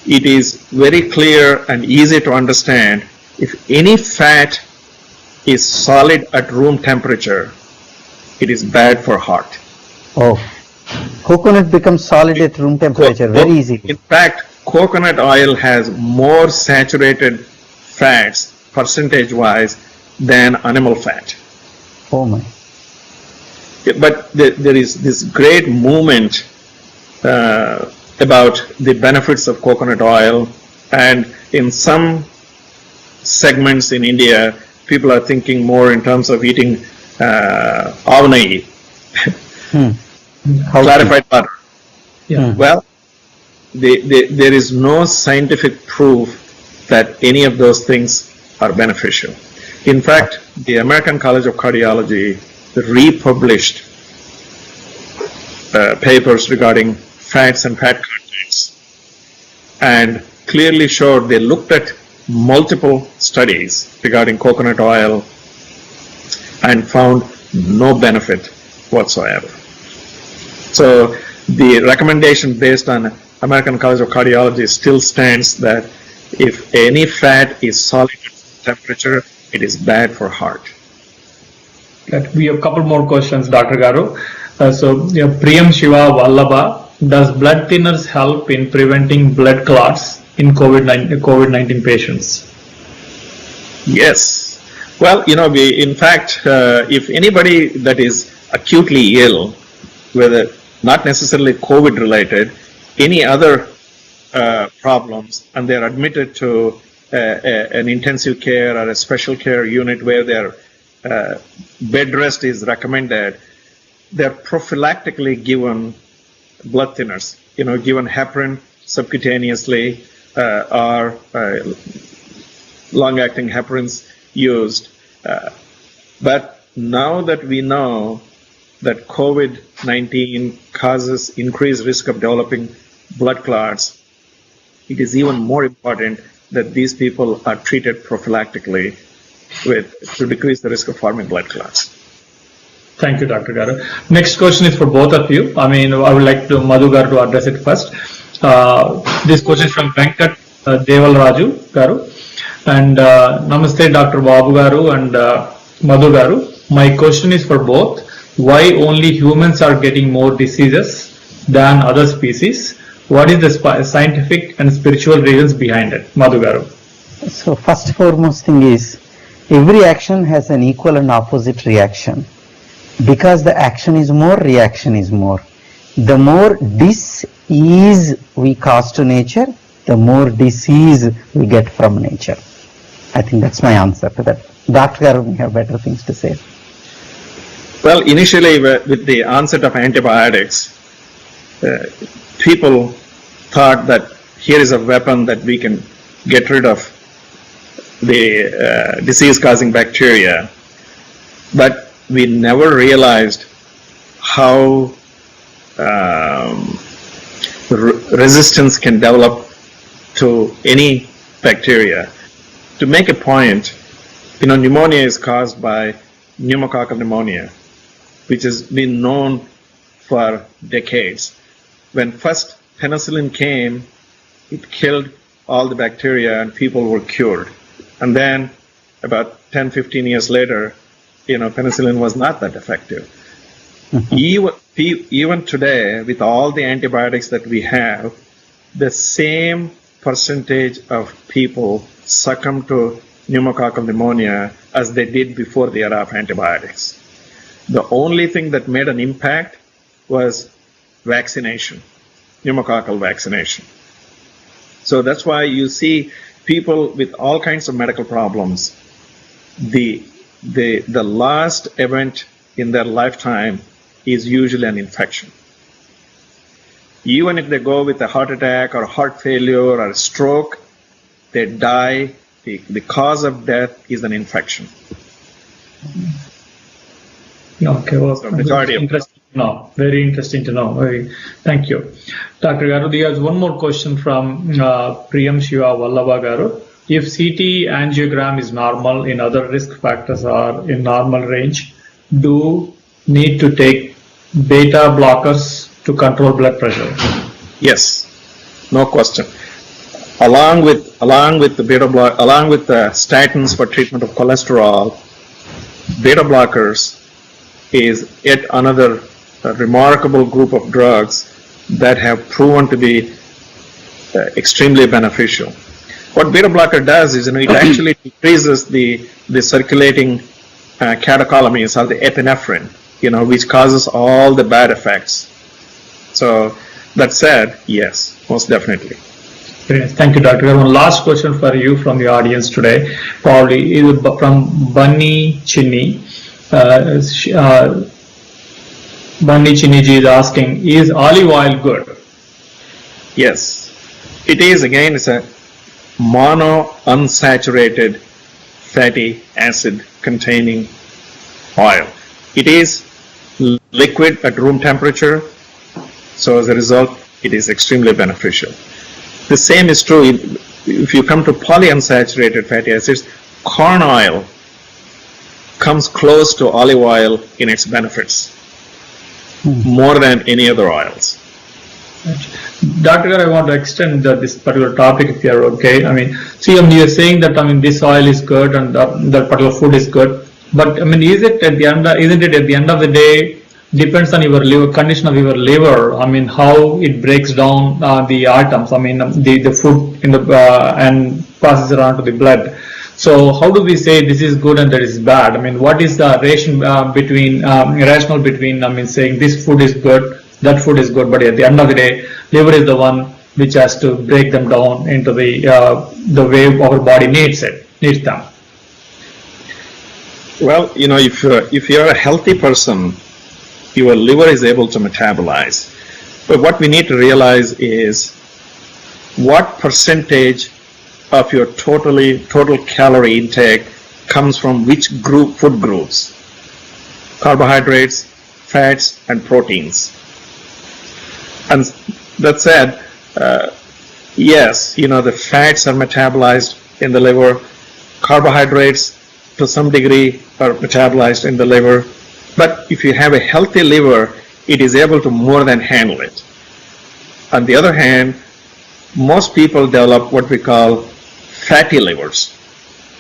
It is very clear and easy to understand. If any fat is solid at room temperature, it is bad for heart. Oh, coconut becomes solid at room temperature, very easy. In fact, coconut oil has more saturated fats percentage-wise than animal fat. Oh my. But there is this great movement about the benefits of coconut oil, and in some segments in India, people are thinking more in terms of eating avanayi, clarified butter. Yeah. Well, there is no scientific proof that any of those things are beneficial. In fact, the American College of Cardiology republished papers regarding fats and fat contents and clearly showed they looked at multiple studies regarding coconut oil and found no benefit whatsoever. So the recommendation based on American College of Cardiology still stands that if any fat is solid at temperature, it is bad for heart. We have a couple more questions, Dr. Garu. Priyam Shiva Vallabha, does blood thinners help in preventing blood clots in COVID-19 patients? Yes. Well, in fact, if anybody that is acutely ill, whether not necessarily COVID related, any other problems, and they're admitted to an intensive care or a special care unit where their bed rest is recommended, they're prophylactically given blood thinners, given heparin subcutaneously or long-acting heparins used. But now that we know that COVID-19 causes increased risk of developing blood clots, it is even more important that these people are treated prophylactically to decrease the risk of forming blood clots. Thank you, Dr. Garu. Next question is for both of you. I would like to Madhu Garu to address it first. This question is from Venkat Deval Raju Garu. And Namaste, Dr. Babu Garu and Madhu Garu. My question is for both. Why only humans are getting more diseases than other species? What is the scientific and spiritual reasons behind it? Madhu Garu. So first foremost thing is, every action has an equal and opposite reaction. Because the action is more, reaction is more. The more dis-ease we cause to nature, the more disease we get from nature. I think that's my answer to that. Dr. Garu may have better things to say. Well, initially with the onset of antibiotics, people thought that here is a weapon that we can get rid of the disease-causing bacteria. But we never realized how resistance can develop to any bacteria. To make a point, pneumonia is caused by pneumococcal pneumonia, which has been known for decades. When first penicillin came, it killed all the bacteria and people were cured. And then about 10-15 years later, penicillin was not that effective. Even today, with all the antibiotics that we have, the same percentage of people succumb to pneumococcal pneumonia as they did before the era of antibiotics. The only thing that made an impact was vaccination, pneumococcal vaccination. So that's why you see people with all kinds of medical problems, the last event in their lifetime is usually an infection. Even if they go with a heart attack or heart failure or a stroke, they die. The cause of death is an infection. Okay, well, So majority interesting to know. Very interesting to know. Thank you. Dr. Garu, there's one more question from Priyam Shiva Vallabha Garu. If CT angiogram is normal and other risk factors are in normal range, do need to take beta blockers to control blood pressure? Yes, no question. Along with the statins for treatment of cholesterol, beta blockers is yet another remarkable group of drugs that have proven to be extremely beneficial. What beta blocker does is, it actually decreases the circulating catecholamines or the epinephrine, which causes all the bad effects. So that said, yes, most definitely. Very nice. Thank you, Dr. Garu. One last question for you from the audience today, probably is from Bunny Chinny. Bunny Chinny is asking, is olive oil good? Yes, it is. Again, it's a mono unsaturated fatty acid containing oil. It is liquid at room temperature, so as a result, it is extremely beneficial. The same is true if you come to polyunsaturated fatty acids. Corn oil comes close to olive oil in its benefits, more than any other oils. Dr. Garu, I want to extend this particular topic if you are okay. I mean, see, you're saying that this oil is good and that particular food is good, but isn't it at the end of the day depends on your liver, condition of your liver. How it breaks down the atoms. The food in the and passes around to the blood. So how do we say this is good and that is bad? What is the rationale between saying this food is good, that food is good, but at the end of the day, liver is the one which has to break them down into the way our body needs them. Well, if you're a healthy person, your liver is able to metabolize. But what we need to realize is what percentage of your total calorie intake comes from which food groups: carbohydrates, fats, and proteins. And that said, yes, the fats are metabolized in the liver, carbohydrates to some degree are metabolized in the liver, but if you have a healthy liver, it is able to more than handle it. On the other hand, most people develop what we call fatty livers.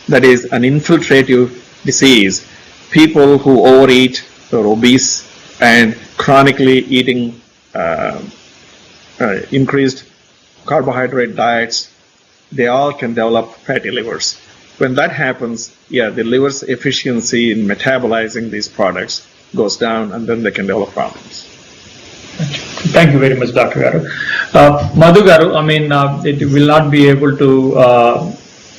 That is an infiltrative disease. People who overeat or obese and chronically eating increased carbohydrate diets, they all can develop fatty livers. When that happens, the liver's efficiency in metabolizing these products goes down, and then they can develop problems. Thank you very much, Dr. Garu. Madhu Garu, it will not be able to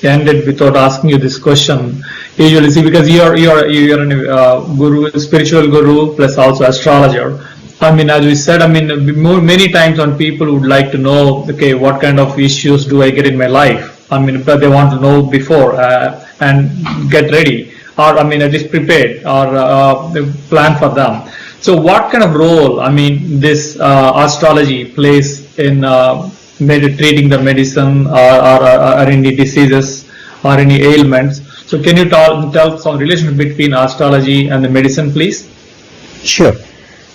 end it without asking you this question. Usually, see, because you're a guru, spiritual guru, plus also astrologer. As we said, many times when people would like to know, okay, what kind of issues do I get in my life? But they want to know before and get ready, or at least prepared, or plan for them. So, what kind of role, this astrology plays in treating the medicine or any diseases or any ailments? So, can you tell some relation between astrology and the medicine, please? Sure.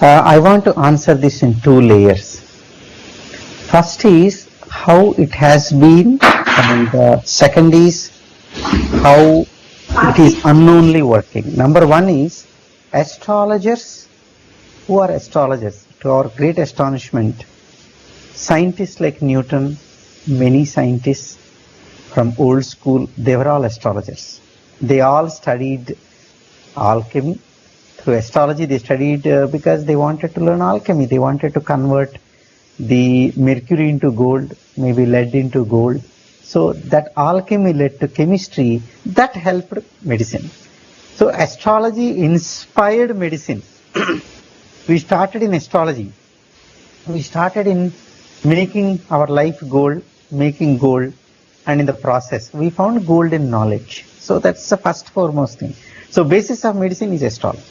I want to answer this in two layers. First is how it has been, and second is how it is unknownly working. Number one is astrologers. Who are astrologers? To our great astonishment, scientists like Newton, many scientists from old school, they were all astrologers. They all studied alchemy. Through astrology, they studied because they wanted to learn alchemy. They wanted to convert the mercury into gold, maybe lead into gold. So that alchemy led to chemistry, that helped medicine. So astrology inspired medicine. We started in astrology. We started in making our life gold, making gold, and in the process, we found gold in knowledge. So that's the first foremost thing. So basis of medicine is astrology.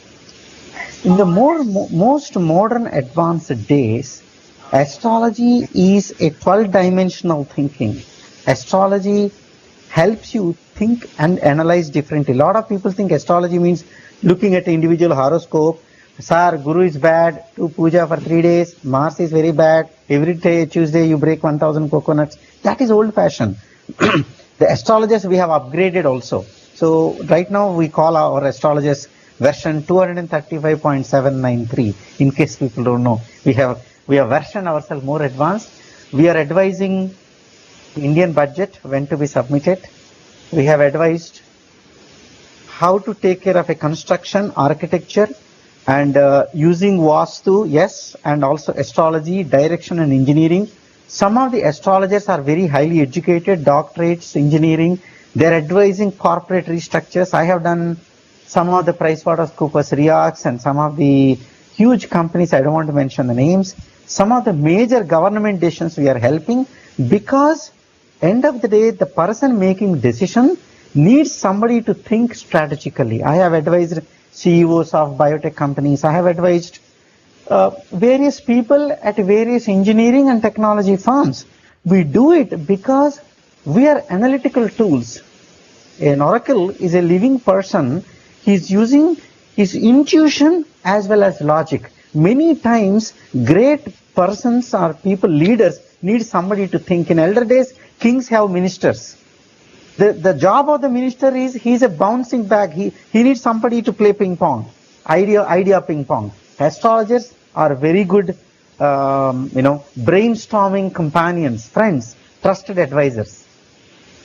In the most modern advanced days, astrology is a 12-dimensional thinking. Astrology helps you think and analyze differently. A lot of people think astrology means looking at the individual horoscope. Sir, Guru is bad, do puja for 3 days, Mars is very bad, every day Tuesday you break 1000 coconuts. That is old fashioned. The astrologers we have upgraded also. So right now we call our astrologers version 235.793. In case people don't know, we have versioned ourselves more advanced. We are advising the Indian budget when to be submitted. We have advised how to take care of a construction, architecture, and using Vastu, yes, and also astrology, direction and engineering Some of the astrologers are very highly educated, doctorates, engineering. They're advising corporate restructures. I have done some of the PricewaterhouseCoopers reorgs and some of the huge companies, I don't want to mention the names. Some of the major government decisions we are helping, because end of the day, the person making decision needs somebody to think strategically. I have advised CEOs of biotech companies. I have advised various people at various engineering and technology firms. We do it because we are analytical tools. An oracle is a living person. He's using his intuition as well as logic. Many times, great persons or people, leaders, need somebody to think. In elder days, kings have ministers. The job of the minister is, he's a bouncing bag. He needs somebody to play ping pong, idea ping pong. Astrologers are very good, brainstorming companions, friends, trusted advisors.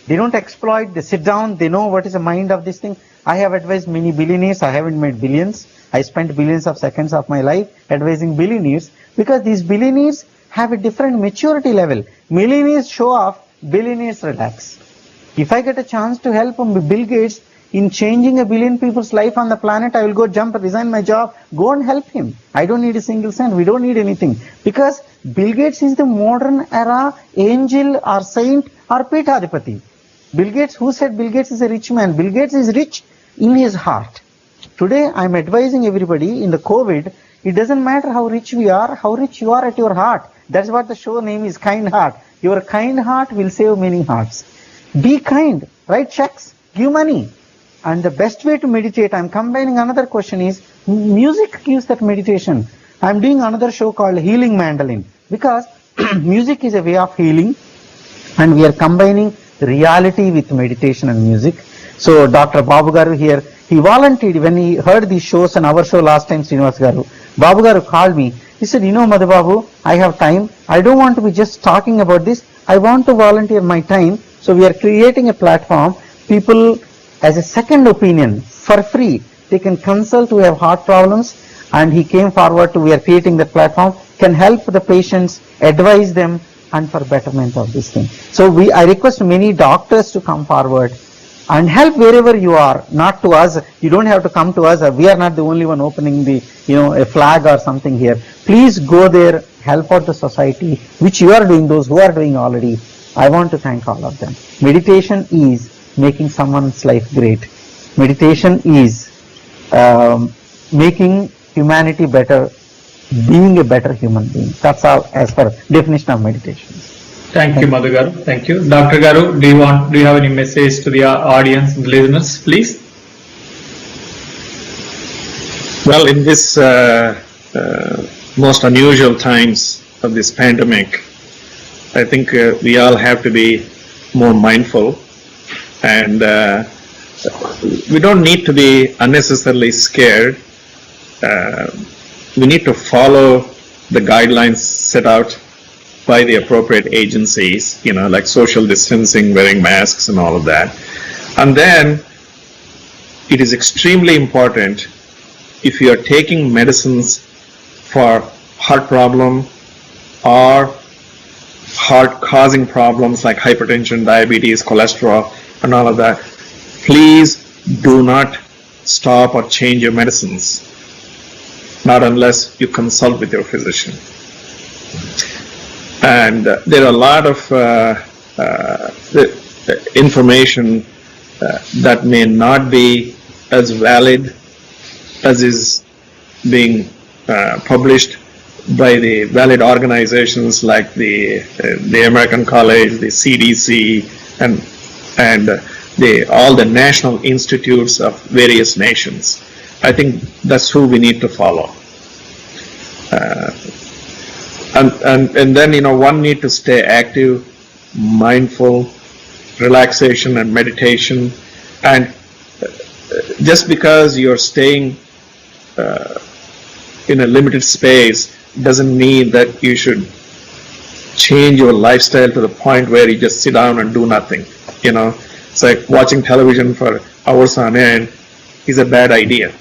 They don't exploit, they sit down, they know what is the mind of this thing. I have advised many billionaires. I haven't made billions. I spent billions of seconds of my life advising billionaires, because these billionaires have a different maturity level. Millionaires show off, billionaires relax. If I get a chance to help Bill Gates in changing 1 billion people's life on the planet, I will go jump, resign my job, go and help him. I don't need a single cent. We don't need anything. Because Bill Gates is the modern era angel or saint or Peethadipati. Bill Gates, who said Bill Gates is a rich man? Bill Gates is rich in his heart. Today, I am advising everybody in the COVID, it doesn't matter how rich we are, how rich you are at your heart. That's what the show name is, Kind Heart. Your kind heart will save many hearts. Be kind, write checks, give money. And the best way to meditate, I'm combining another question, is music gives that meditation. I'm doing another show called Healing Mandolin, because music is a way of healing, and we are combining reality with meditation and music. So Dr. Babu Garu here, he volunteered when he heard these shows and our show last time, Srinivas Garu. Babu Garu called me. He said, Madhu Babu, I have time. I don't want to be just talking about this. I want to volunteer my time. So we are creating a platform. People, as a second opinion, for free, they can consult who have heart problems. And he came forward to, we are creating the platform, can help the patients, advise them, and for betterment of this thing. So I request many doctors to come forward and help wherever you are, not to us. You don't have to come to us. We are not the only one opening the, a flag or something here. Please go there, help out the society, which you are doing, those who are doing already. I want to thank all of them. Meditation is making someone's life great. Meditation is making humanity better, being a better human being. That's all as per definition of meditation. Thank you, Madhu Garu. Thank you. Dr. Garu, do you have any message to the audience, the listeners, please? Well, in this most unusual times of this pandemic, I think we all have to be more mindful, and we don't need to be unnecessarily scared. We need to follow the guidelines set out by the appropriate agencies, like social distancing, wearing masks and all of that. And then it is extremely important, if you are taking medicines for heart problem or heart causing problems like hypertension, diabetes, cholesterol and all of that, please do not stop or change your medicines, not unless you consult with your physician. And there are a lot of information that may not be as valid as is being published by the valid organizations like the American College, the CDC, and all the national institutes of various nations. I think that's who we need to follow. And then, one need to stay active, mindful, relaxation and meditation. And just because you're staying in a limited space doesn't mean that you should change your lifestyle to the point where you just sit down and do nothing. It's like watching television for hours on end is a bad idea.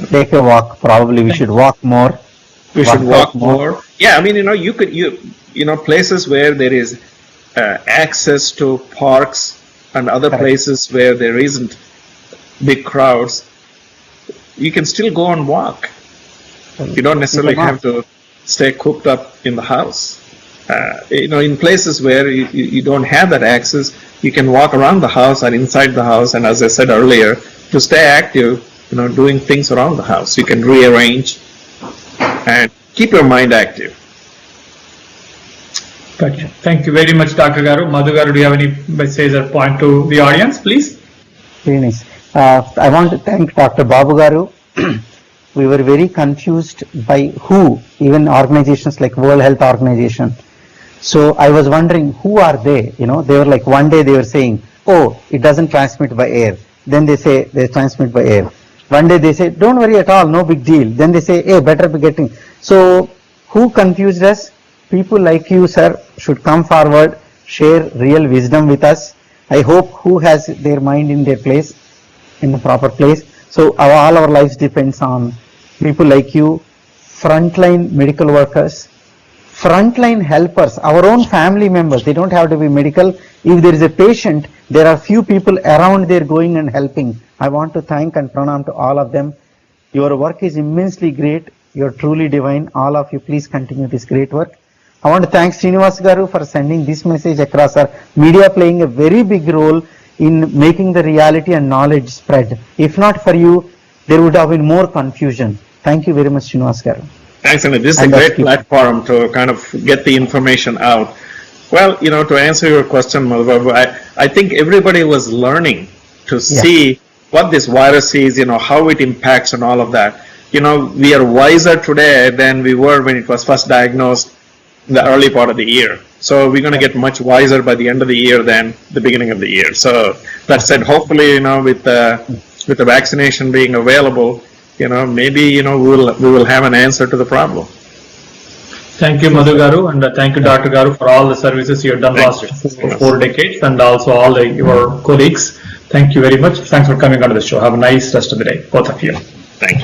Take a walk. Probably we should walk more We should walk more. Yeah, I mean, places where there is access to parks and other places where there isn't big crowds, you can still go and walk. You don't necessarily have to stay cooped up in the house. In places where you don't have that access, you can walk around the house or inside the house, and as I said earlier, to stay active, doing things around the house. You can rearrange and keep your mind active. Gotcha. Thank you very much, Dr. Garu. Madhu Garu, do you have any message or point to the audience, please? Very nice. I want to thank Dr. Babu Garu. We were very confused by who, even organizations like World Health Organization. So I was wondering, who are they? They were like, one day they were saying, oh, it doesn't transmit by air. Then they say they transmit by air. One day they say, don't worry at all, no big deal. Then they say, hey, better be getting. So who confused us? People like you, sir, should come forward, share real wisdom with us. I hope who has their mind in their place, in the proper place. So all our lives depends on people like you, frontline medical workers, frontline helpers, our own family members. They don't have to be medical. If there is a patient, there are few people around there going and helping. I want to thank and pranam to all of them. Your work is immensely great. You're truly divine. All of you, please continue this great work. I want to thank Srinivas Garu for sending this message across. Our media playing a very big role in making the reality and knowledge spread. If not for you, there would have been more confusion. Thank you very much, Srinivas Garu. Thanks, and this is a great platform to kind of get the information out. Well, to answer your question, Madhu babu, I think everybody was learning to see what this virus is, how it impacts and all of that. We are wiser today than we were when it was first diagnosed in the early part of the year. So we're going to get much wiser by the end of the year than the beginning of the year. So that said, hopefully, with the vaccination being available, maybe, we will have an answer to the problem. Thank you, Madhu Garu, and thank you, Dr. Garu, for all the services you have done last 4 decades, and also all your colleagues. Thank you very much. Thanks for coming on to the show. Have a nice rest of the day, both of you. Thank you.